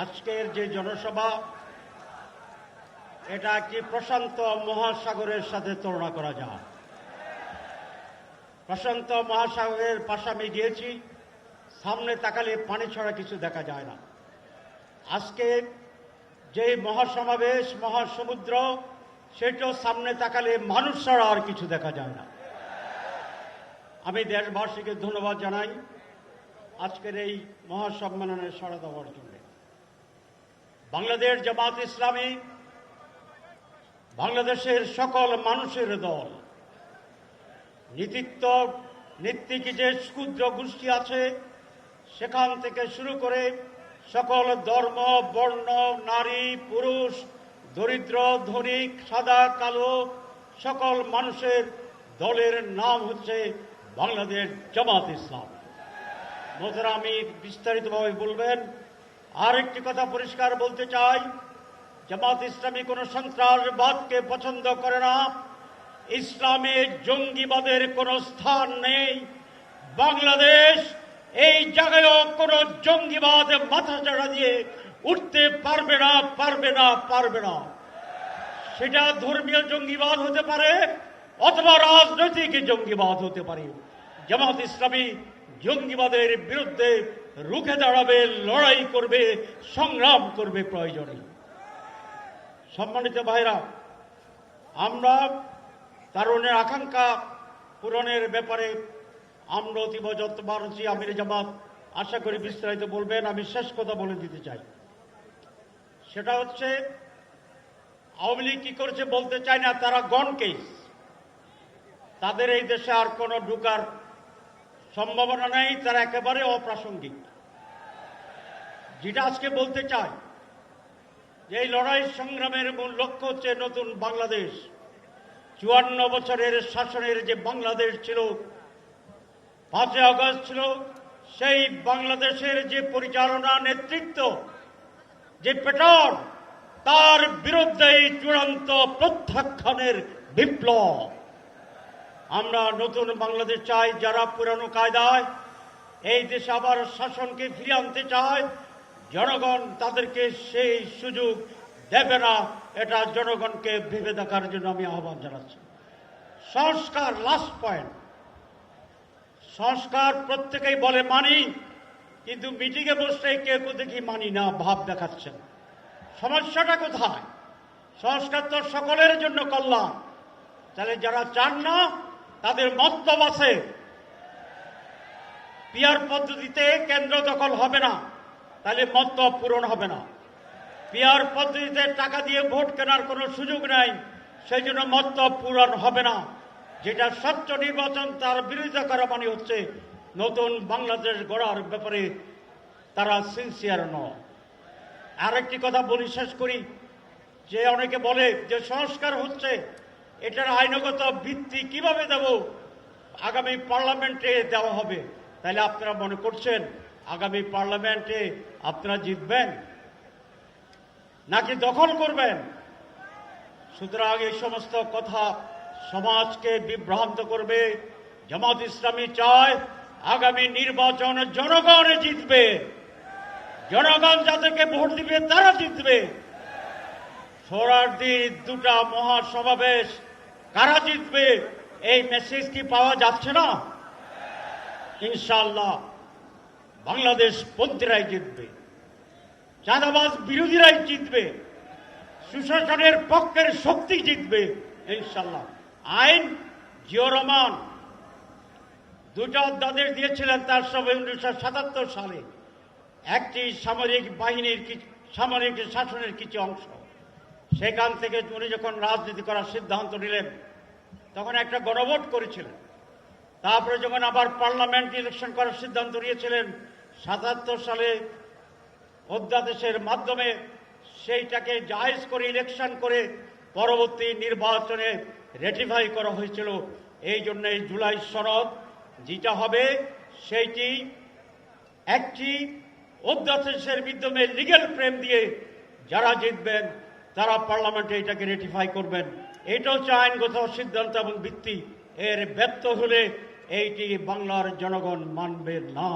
আজকের যে জনসভা এটা কি প্রশান্ত মহাসাগরের সাথে তুলনা করা যায়? প্রশান্ত মহাসাগরের পাশে আমি গিয়েছি, সামনে তাকালে পানি ছাড়া কিছু দেখা যায় না। আজকে যে মহাসমাবেশ, মহাসমুদ্র, সেটাও সামনে তাকালে মানুষ ছাড়া আর কিছু দেখা যায় না। আমি দেশবাসীকে ধন্যবাদ জানাই আজকের এই মহাসম্মেলনে সাড়া দেওয়ার জন্য। বাংলাদেশ জামাত ইসলামী বাংলাদেশের সকল মানুষের দল। নীতিক যে ক্ষুদ্র গোষ্ঠী আছে সেখান থেকে শুরু করে সকল ধর্ম, বর্ণ, নারী, পুরুষ, দরিদ্র, ধনিক, সাদা, কালো সকল মানুষের দলের নাম হচ্ছে বাংলাদেশ জামাত ইসলাম। মোহতারাম, আমি বিস্তারিতভাবে বলবেন। আরেকটি কথা পরিষ্কার বলতে চাই, জামাত ইসলামী কোন সন্ত্রাসবাদকে পছন্দ করে না। ইসলামে জঙ্গিবাদের কোনো স্থান নেই। বাংলাদেশ এই জায়গায়ও কোন জঙ্গিবাদ মাথাচাড়া দিয়ে উঠতে পারবে না, পারবে না, পারবে না। সেটা ধর্মীয় জঙ্গিবাদ হতে পারে অথবা রাজনৈতিক জঙ্গিবাদ হতে পারে। জামাত ইসলামী জঙ্গিবাদের বিরুদ্ধে রুখে দাঁড়াবে, লড়াই করবে, সংগ্রাম করবে প্রয়োজনে। সম্মানিত ভাইরা, আমরা তারুণের আকাঙ্ক্ষা পূরণের ব্যাপারে আমরা অতীব যত্নবান আছি। আমির জামাত আশা করি বিস্তারিত বলবেন। আমি শেষ কথা বলে দিতে চাই, সেটা হচ্ছে আওয়ামী লীগ কি করেছে বলতে চাই না, তারা গন কেস। তাদের এই দেশে আর কোনো ঢুকার সম্ভাবনা নেই, তারা একেবারে অপ্রাসঙ্গিক। যেটা আজকে বলতে চাই যে এই লড়াই সংগ্রামের মূল লক্ষ্য হচ্ছে নতুন বাংলাদেশ। 54 বছরের শাসনের যে বাংলাদেশ ছিল, 5 আগস্ট ছিল, সেই বাংলাদেশের যে পরিচালনা নেতৃত্ব, যে প্যাটার্ন, তার বিরুদ্ধে চূড়ান্ত প্রত্যাখ্যানের বিপ্লব। আমরা নতুন বাংলাদেশ চাই, যারা পুরানো কায়দায় এই দেশে আবার শাসনকে ফিরিয়ে আনতে চায়, জনগণ তাদেরকে সেই সুযোগ দেবে না। এটা জনগণকে ভেবে দেখার জন্য আমি আহ্বান জানাচ্ছি। সংস্কার, লাস্ট পয়েন্ট। সংস্কার প্রত্যেকেই বলে মানি, কিন্তু মিটিংয়ে বসে কেউ দেখি মানি না ভাব দেখাচ্ছেন। সমস্যাটা কোথায়? সংস্কার তো সকলের জন্য কল্যাণ। তাহলে যারা চান না তাদের মতলব আছে। পিআর পদ্ধতিতে কেন্দ্র দখল হবে না, তাহলে মতলব পূরণ হবে না। পিআর পদ্ধতিতে টাকা দিয়ে ভোট কেনার কোনো সুযোগ নাই, সেই জন্য মতলব পূরণ হবে না। যেটা স্বচ্ছ নির্বাচন, তার বিরোধিতা করা মানে হচ্ছে নতুন বাংলাদেশ গড়ার ব্যাপারে তারা সিনসিয়ার নয়। আরেকটি কথা বলি, শেষ করি, যে অনেকে বলে যে সংস্কার হচ্ছে, এটার আইনগত ভিত্তি কিভাবে দেব? আগামী পার্লামেন্টে দেওয়া হবে। তাহলে আপনারা মনে করছেন আগামী পার্লামেন্টে আপনারা জিতবেন নাকি দখল করবেন? সুতরাং এই সমস্ত কথা সমাজকে বিভ্রান্ত করবে। জামাত ইসলামী চায় আগামী নির্বাচন জনগণ জিতবে। জনগণ যাদেরকে ভোট দিবে তারা জিতবে। সোহরাওয়ার্দী দুটা মহাসমাবেশ, কারা জিতবে এই মেসেজ কি পাওয়া যাচ্ছে না? ইনশাআল্লাহ বাংলাদেশ পন্থীরাই জিতবে, চাঁদাবাজ বিরোধীরাই জিতবে, সুশাসনের পক্ষের শক্তি জিতবে ইনশাআল্লাহ। আইন জিয়াউর রহমান দুটো অধ্যাদেশ দিয়েছিলেন তার সময় 1977 সালে। একটি সামরিক বাহিনীর সামরিক শাসনের কিছু অংশ। সেখান থেকে উনি যখন রাজনীতি করার সিদ্ধান্ত নিলেন তখন একটা গণভোট করেছিলেন। তারপরে যখন আবার পার্লামেন্ট ইলেকশন করার সিদ্ধান্ত নিয়েছিলেন 77 সালে অধ্যাদেশের মাধ্যমে সেইটাকে জায়েজ করে ইলেকশন করে পরবর্তী নির্বাচনে রেটিফাই করা হয়েছিল। এই জন্য এই জুলাই সনদ যেটা হবে সেইটি একটি অধ্যাদেশের মাধ্যমে লিগ্যাল ফ্রেম দিয়ে যারা জিতবেন তারা পার্লামেন্টে এটাকে রেটিফাই করবেন। এটা হচ্ছে আইনগত সিদ্ধান্ত এবং ভিত্তি। এর ব্যর্থ হলে এইটি বাংলার জনগণ মানবে না।